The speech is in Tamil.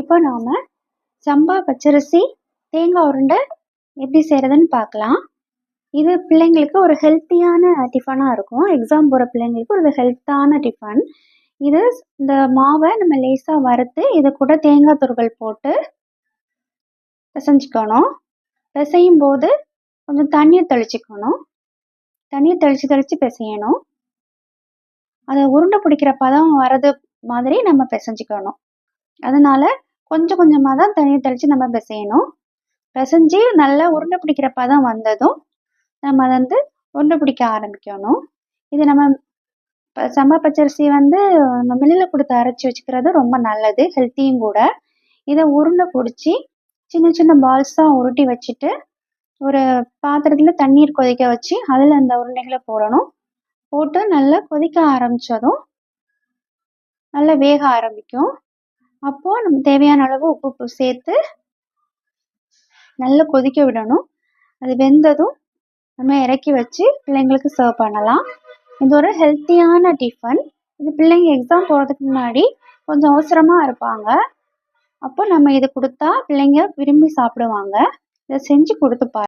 இப்போ நாம சம்பா பச்சரிசி தேங்காய் உருண்டை எப்படி செய்கிறதுன்னு பார்க்கலாம். இது பிள்ளைங்களுக்கு ஒரு ஹெல்த்தியான டிஃபனாக இருக்கும். எக்ஸாம் போகிற பிள்ளைங்களுக்கு ஒரு ஹெல்த்தான டிஃபன். இந்த மாவை நம்ம லேசாக வறுத்து இது கூட தேங்காய் துருவல் போட்டு பிசைஞ்சிக்கணும். பிசையும் போது கொஞ்சம் தண்ணியை தெளிச்சுக்கணும். தண்ணியை தெளித்து பிசையணும். அதை உருண்டை பிடிக்கிற பதம் வர்றது மாதிரி நம்ம பிசைஞ்சிக்கணும். அதனால கொஞ்சம் கொஞ்சமாக தான் தண்ணியை தெளித்து நம்ம பிசையணும். பிசைஞ்சு நல்லா உருண்டை பிடிக்கிற பதம் வந்ததும் நம்ம அதை உருண்டை பிடிக்க ஆரம்பிக்கணும். இது நம்ம சம்பா பச்சரிசி நம்ம மில்லில் கொடுத்து அரைச்சி வச்சுக்கிறது ரொம்ப நல்லது, ஹெல்த்தியும் கூட. இதை உருண்டை பிடிச்சி சின்ன சின்ன பால்ஸாக உருட்டி வச்சுட்டு ஒரு பாத்திரத்தில் தண்ணீர் கொதிக்க வச்சு அதில் அந்த உருண்டைகளை போடணும். போட்டு நல்லா கொதிக்க ஆரம்பித்ததும் நல்லா வேக ஆரம்பிக்கும். அப்போது நம்ம தேவையான அளவு உப்பு சேர்த்து நல்லா கொதிக்க விடணும். அது வெந்ததும் நம்ம இறக்கி வச்சு பிள்ளைங்களுக்கு சர்வ் பண்ணலாம். இது ஒரு ஹெல்த்தியான டிஃபன். இது பிள்ளைங்க எக்ஸாம் போகிறதுக்கு முன்னாடி கொஞ்சம் அவசரமாக இருப்பாங்க. அப்போ நம்ம இது கொடுத்தா பிள்ளைங்க விரும்பி சாப்பிடுவாங்க. இதை செஞ்சு கொடுத்து பாருங்க.